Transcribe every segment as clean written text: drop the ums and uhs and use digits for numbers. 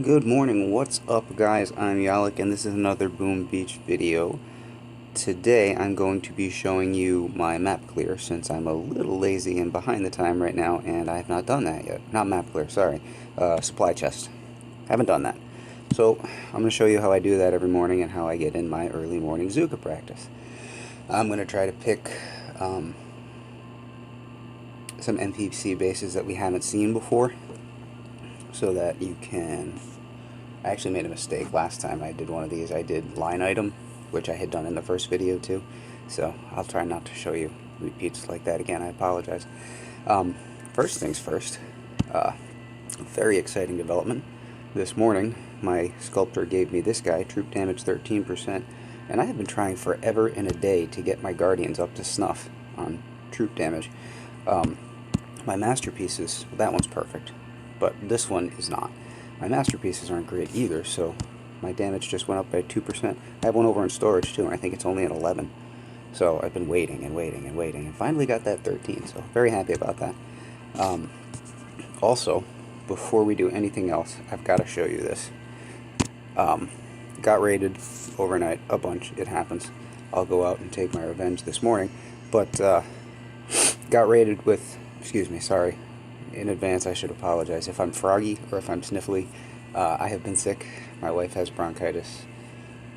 Good morning, what's up guys? I'm Yalik and this is another Boom Beach video. Today I'm going to be showing you my map clear since I'm a little lazy and behind the time right now and I have not done that yet. Not map clear, sorry. Supply chest. Haven't done that. So I'm going to show you how I do that every morning and how I get in my early morning Zuka practice. I'm going to try to pick some NPC bases that we haven't seen before, so that you can... I actually made a mistake last time I did one of these. I did line item, which I had done in the first video too, so I'll try not to show you repeats like that again. I apologize. First things first, very exciting development. This morning my sculptor gave me this guy, troop damage 13%, and I have been trying forever and a day to get my guardians up to snuff on troop damage. My masterpieces, that one's perfect, but this one is not. My masterpieces aren't great either, so my damage just went up by 2%. I have one over in storage too, and I think it's only at 11. So I've been waiting and waiting and waiting, and finally got that 13, so very happy about that. Also, before we do anything else, I've got to show you this. Got raided overnight a bunch, it happens. I'll go out and take my revenge this morning, but got raided with, excuse me, sorry. In advance, I should apologize if I'm froggy or if I'm sniffly. I have been sick. My wife has bronchitis.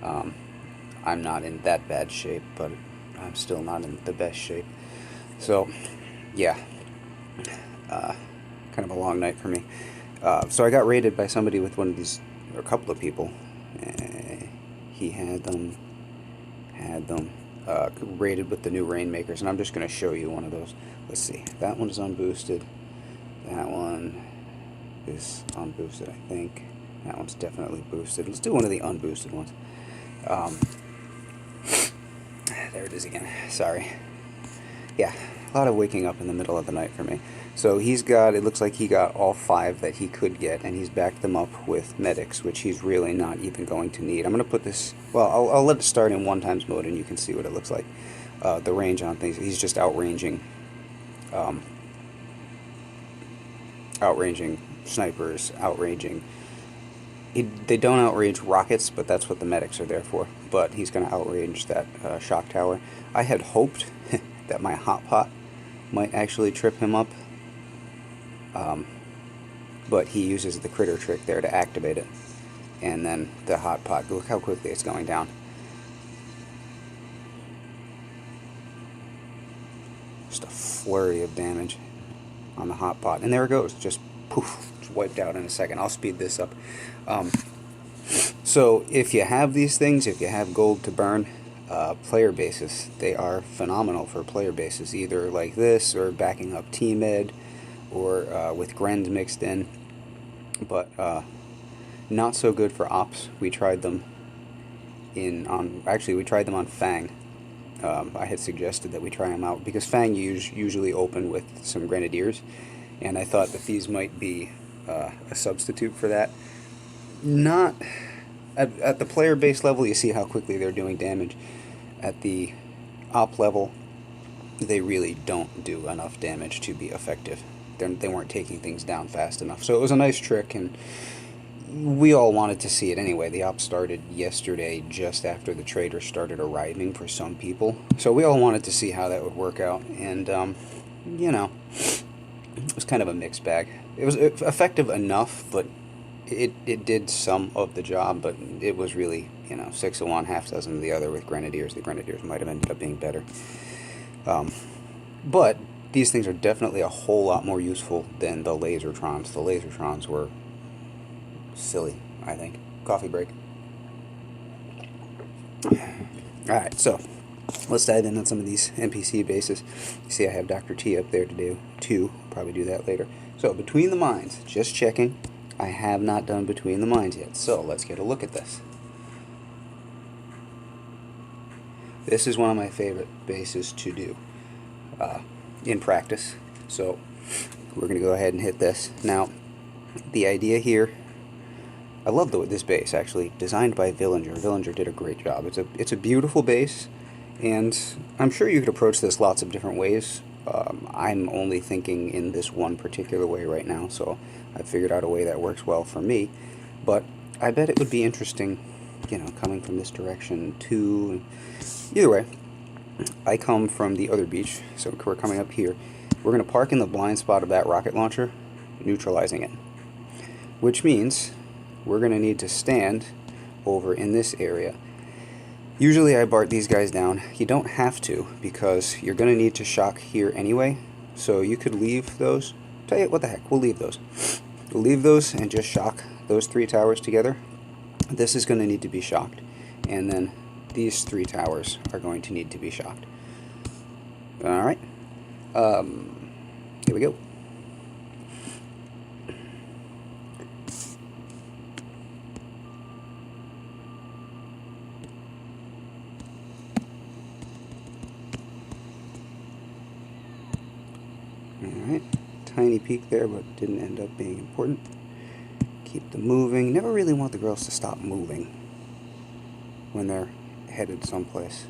I'm not in that bad shape, but I'm still not in the best shape. So, yeah, kind of a long night for me. So I got raided by somebody with one of these, or a couple of people. He had them raided with the new Rainmakers, and I'm just going to show you one of those. Let's see. That one is unboosted. That one is unboosted, I think. That one's definitely boosted. Let's do one of the unboosted ones. There it is again. Sorry. Yeah, a lot of waking up in the middle of the night for me. So he's got, it looks like he got all 5 that he could get, and he's backed them up with medics, which he's really not even going to need. I'm going to put this, well, I'll let it start in 1x mode, and you can see what it looks like. The range on things, he's just outranging snipers, outranging. They don't outrange rockets, but that's what the medics are there for. But he's going to outrange that shock tower. I had hoped that my hot pot might actually trip him up, but he uses the critter trick there to activate it, and then the hot pot. Look how quickly it's going down. Just a flurry of damage on the hot pot, and there it goes, just poof, just wiped out in a second. I'll speed this up. So if you have these things, if you have gold to burn, player bases, they are phenomenal for player bases, either like this or backing up team ed, or with Grens mixed in, but not so good for ops. We tried them we tried them on Fang. I had suggested that we try them out because Fang usually open with some Grenadiers, and I thought that these might be a substitute for that. Not at the player base level, you see how quickly they're doing damage. At the op level, they really don't do enough damage to be effective. They weren't taking things down fast enough. So it was a nice trick, and we all wanted to see it anyway. The op started yesterday, just after the traders started arriving for some people. So we all wanted to see how that would work out, and you know, it was kind of a mixed bag. It was effective enough, but it did some of the job, but it was really, 6 of one, half dozen of the other with Grenadiers. The Grenadiers might have ended up being better. But these things are definitely a whole lot more useful than the Lasertrons. The Lasertrons were silly, I think. Coffee break. Alright, so let's dive in on some of these NPC bases. You see I have Dr. T up there to do too. Probably do that later. So between the mines, just checking. I have not done between the mines yet, so let's get a look at this. This is one of my favorite bases to do in practice, so we're going to go ahead and hit this. Now, the idea here, I love this base, actually, designed by Villinger. Villinger did a great job. It's a beautiful base, and I'm sure you could approach this lots of different ways. I'm only thinking in this one particular way right now, so I figured out a way that works well for me. But I bet it would be interesting, you know, coming from this direction too. Either way, I come from the other beach, so we're coming up here. We're going to park in the blind spot of that rocket launcher, neutralizing it. Which means we're going to need to stand over in this area. Usually I BART these guys down. You don't have to, because you're going to need to shock here anyway. So you could leave those. Tell you what the heck, we'll leave those. We'll leave those and just shock those 3 towers together. This is going to need to be shocked. And then these 3 towers are going to need to be shocked. Alright. Here we go. Alright, tiny peak there, but didn't end up being important. Keep them moving. Never really want the girls to stop moving when they're headed someplace.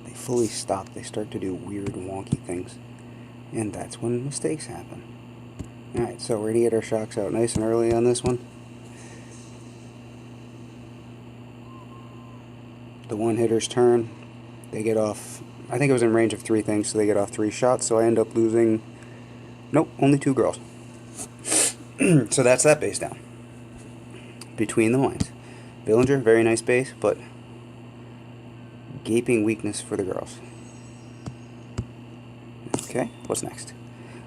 They fully stop. They start to do weird, wonky things. And that's when mistakes happen. Alright, so we're going to get our shocks out nice and early on this one. The one-hitters turn. They get off, I think it was in range of 3 things, so they get off 3 shots, so I end up losing, nope, only 2 girls. So that's that base down. Between the lines. Billinger, very nice base, but gaping weakness for the girls. Okay, what's next?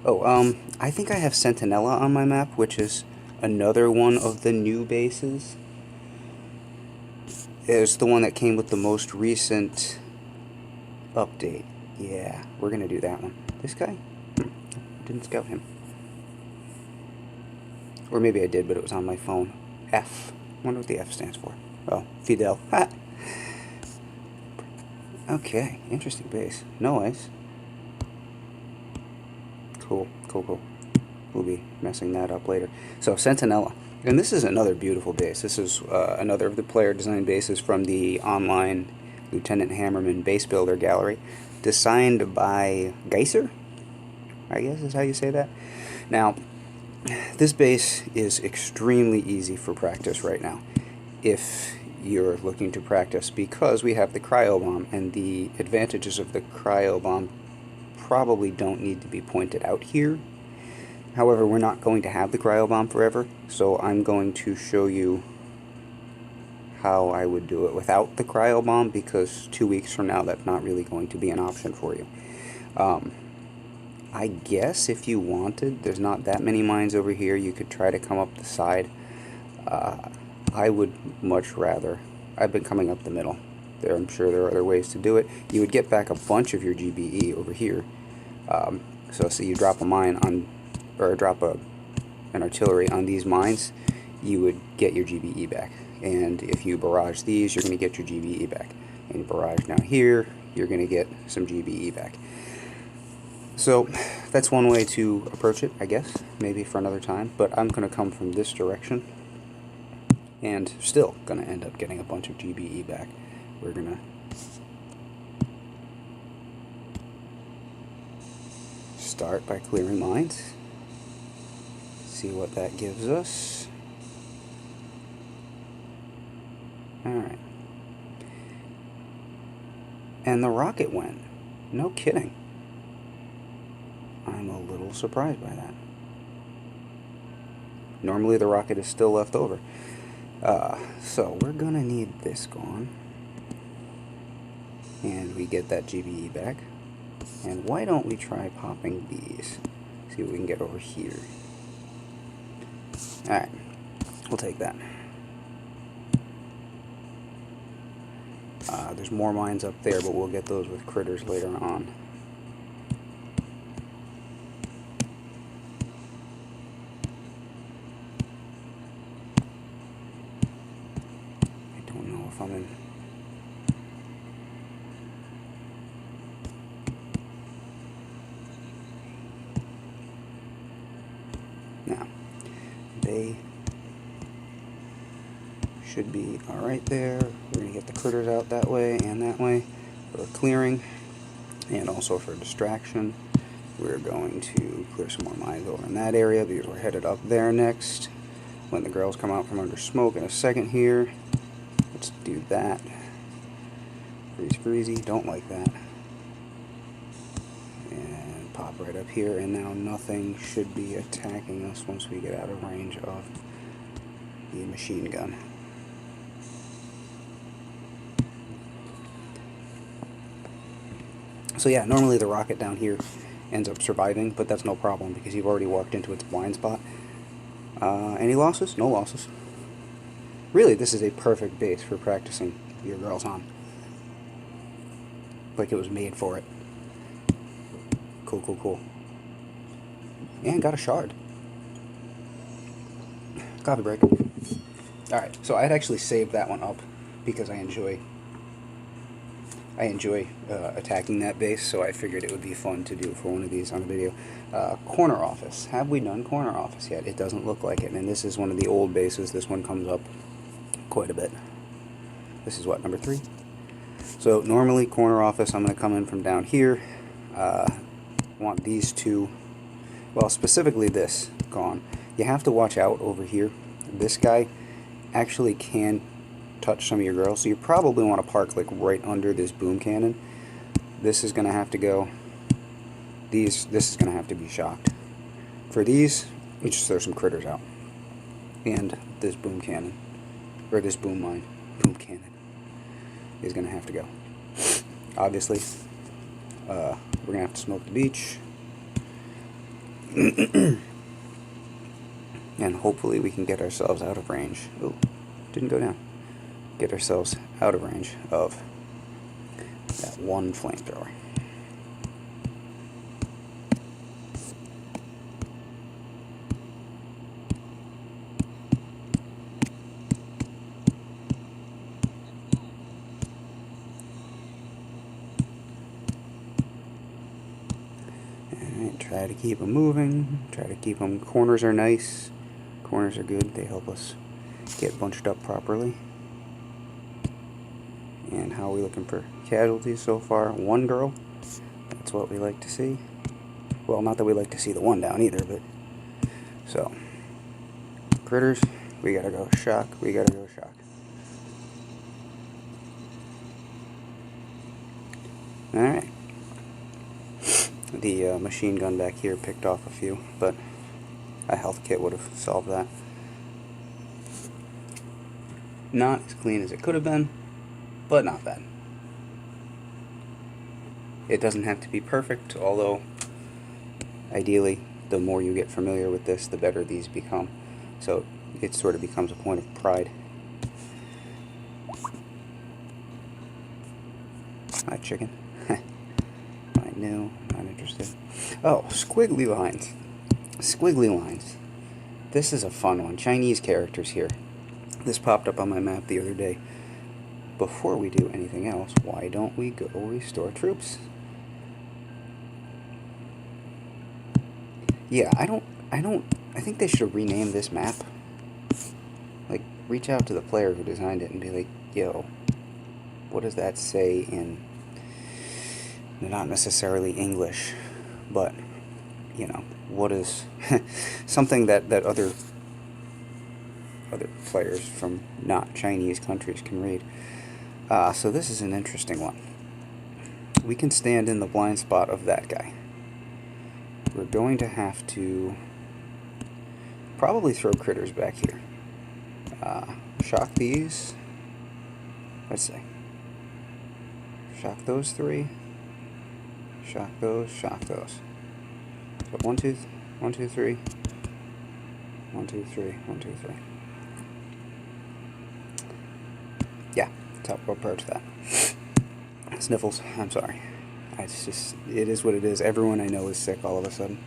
Oh, I think I have Centinela on my map, which is another one of the new bases. It's the one that came with the most recent update. Yeah, we're going to do that one. This guy? Didn't scout him. Or maybe I did, but it was on my phone. F. Wonder what the F stands for. Oh, Fidel. Ha! Okay, interesting base. No ice. Cool, cool, cool. We'll be messing that up later. So, Centinela. And this is another beautiful base. This is another of the player design bases from the online Lieutenant Hammerman base builder gallery. Designed by Geiser, I guess is how you say that. Now, this base is extremely easy for practice right now, if you're looking to practice, because we have the cryo bomb, and the advantages of the cryo bomb probably don't need to be pointed out here. However, we're not going to have the cryo bomb forever, so I'm going to show you how I would do it without the cryo bomb, because 2 weeks from now that's not really going to be an option for you. I guess if you wanted, there's not that many mines over here, you could try to come up the side. I would much rather, I've been coming up the middle. I'm sure there are other ways to do it. You would get back a bunch of your GBE over here. So you drop a mine on, or drop an artillery on these mines, you would get your GBE back. And if you barrage these, you're going to get your GBE back. And you barrage down here, you're going to get some GBE back. So that's one way to approach it, I guess, maybe for another time. But I'm going to come from this direction, and still going to end up getting a bunch of GBE back. We're going to start by clearing mines. See what that gives us. Alright. And the rocket went. No kidding. I'm a little surprised by that. Normally the rocket is still left over. So we're gonna need this gone. And we get that GBE back. And why don't we try popping these? See what we can get over here. Alright, we'll take that. There's more mines up there, but we'll get those with critters later on. I don't know if I'm in... Now, they should be alright there. We're going to get the critters out that way and that way for clearing. And also for distraction, we're going to clear some more mines over in that area because we're headed up there next. When the girls come out from under smoke in a second here. Let's do that. Freeze freezy, don't like that. And pop right up here, and now nothing should be attacking us once we get out of range of the machine gun. So yeah, normally the rocket down here ends up surviving, but that's no problem because you've already walked into its blind spot. Any losses? No losses. Really, this is a perfect base for practicing your girls on. Like it was made for it. Cool, cool, cool. And got a shard. Coffee break. Alright, so I had actually saved that one up because I enjoy attacking that base, so I figured it would be fun to do for one of these on a video. Corner office. Have we done corner office yet? It doesn't look like it, and this is one of the old bases. This one comes up quite a bit. This is what, number 3? So normally corner office, I'm going to come in from down here. Want these two, well, specifically this, gone. You have to watch out over here. This guy actually can touch some of your girls, so you probably want to park like right under this boom cannon. This is going to have to go. This is going to have to be shocked. For these, you just throw some critters out. And this boom cannon, or this boom mine, boom cannon, is going to have to go. Obviously, we're going to have to smoke the beach. And hopefully we can get ourselves out of range. Oh, didn't go down. Get ourselves out of range of that one flamethrower. Alright, try to keep them moving. Try to keep them. Corners are nice. Corners are good. They help us get bunched up properly. And how are we looking for casualties so far? One girl. That's what we like to see. Well, not that we like to see the one down either, but... So. Critters. We gotta go shock. We gotta go shock. Alright. The machine gun back here picked off a few, but a health kit would have solved that. Not as clean as it could have been, but not bad. It doesn't have to be perfect, although ideally the more you get familiar with this, the better these become. So it sort of becomes a point of pride. Hi, chicken. I know, not interested. Oh, squiggly lines. Squiggly lines. This is a fun one. Chinese characters here. This popped up on my map the other day. Before we do anything else, why don't we go restore troops? Yeah, I think they should rename this map. Like, reach out to the player who designed it and be like, yo, what does that say in, not necessarily English, but, you know, what is something that other players from not Chinese countries can read. So this is an interesting one. We can stand in the blind spot of that guy. We're going to have to probably throw critters back here. Shock these. Let's see. Shock those 3. Shock those. Shock those. So 1, 2, 1, 2, 3. 1, 2, 3. 1, 2, 3. Yeah, that's how we'll approach that. Sniffles. I'm sorry. It's just, it is what it is. Everyone I know is sick all of a sudden.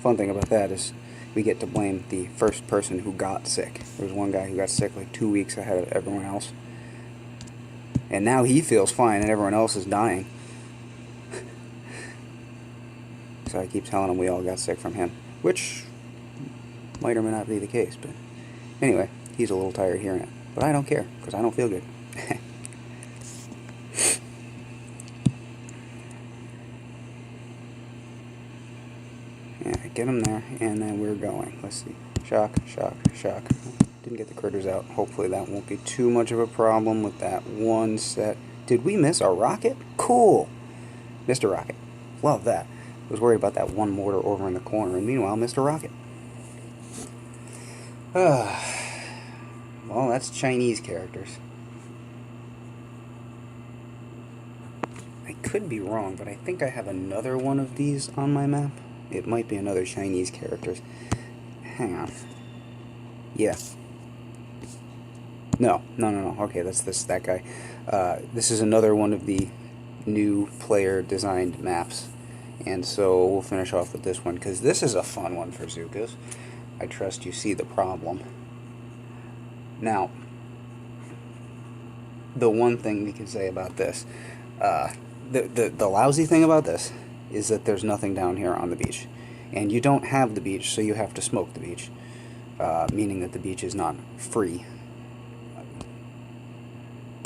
Fun thing about that is we get to blame the first person who got sick. There was one guy who got sick like 2 weeks ahead of everyone else. And now he feels fine and everyone else is dying. So I keep telling him we all got sick from him. Which might or may not be the case, but anyway, he's a little tired hearing it. But I don't care, because I don't feel good. Yeah, get them there, and then we're going. Let's see. Shock, shock, shock. Didn't get the critters out. Hopefully that won't be too much of a problem with that one set. Did we miss a rocket? Cool! Missed a rocket. Love that. I was worried about that one mortar over in the corner, and meanwhile, missed a rocket. Well, that's Chinese characters. I could be wrong, but I think I have another one of these on my map. It might be another Chinese characters. Hang on. Yeah. No. Okay, that's that guy. This is another one of the new player designed maps. And so we'll finish off with this one, because this is a fun one for Zookas. I trust you see the problem. Now, the one thing we can say about this, the lousy thing about this is that there's nothing down here on the beach. And you don't have the beach, so you have to smoke the beach. Meaning that the beach is not free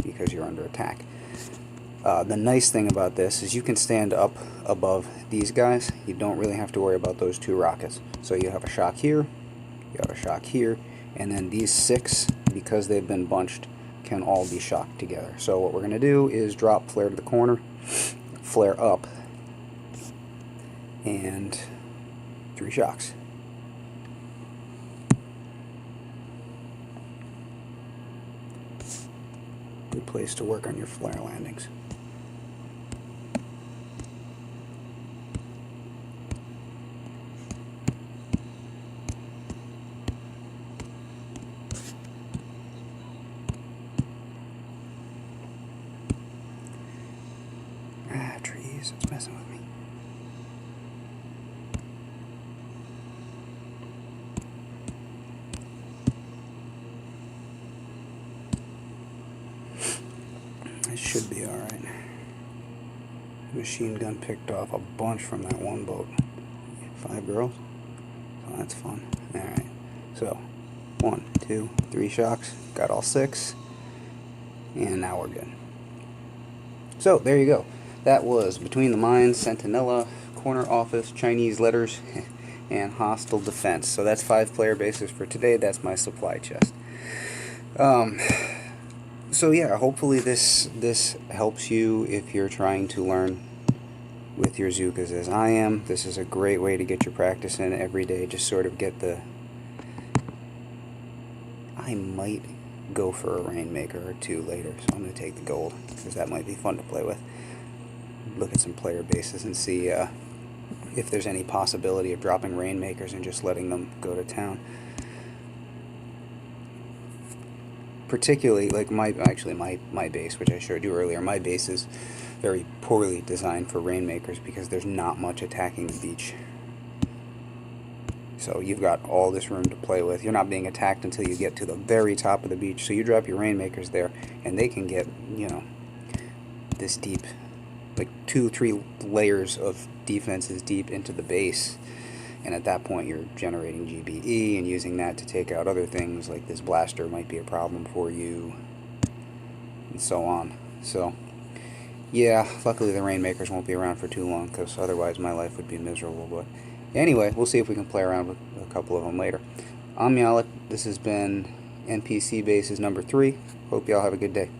because you're under attack. The nice thing about this is you can stand up above these guys. You don't really have to worry about those two rockets. So you have a shock here, you have a shock here, and then these 6, because they've been bunched, can all be shocked together. So what we're going to do is drop flare to the corner, flare up, and 3 shocks. Good place to work on your flare landings. Trees, it's messing with me. It should be alright. Machine gun picked off a bunch from that one boat. 5 girls? Oh, that's fun. Alright. So, 1, 2, 3 shocks. Got all 6. And now we're good. So, there you go. That was Between the Mines, Centinela, Corner Office, Chinese Letters, and Hostile Defense. So that's 5 player bases for today. That's my supply chest. So yeah, hopefully this helps you if you're trying to learn with your Zookas as I am. This is a great way to get your practice in every day. Just sort of get the... I might go for a Rainmaker or 2 later, so I'm going to take the gold, because that might be fun to play with. Look at some player bases and see if there's any possibility of dropping Rainmakers and just letting them go to town. Particularly, like my base, which I showed you earlier, my base is very poorly designed for Rainmakers because there's not much attacking the beach. So you've got all this room to play with. You're not being attacked until you get to the very top of the beach. So you drop your Rainmakers there, and they can get, you know, this deep, like 2-3 layers of defenses deep into the base. And at that point, you're generating GBE and using that to take out other things, like this blaster might be a problem for you, and so on. So, yeah, luckily the Rainmakers won't be around for too long, because otherwise my life would be miserable. But anyway, we'll see if we can play around with a couple of them later. I'm Yalik. This has been NPC Bases number 3. Hope y'all have a good day.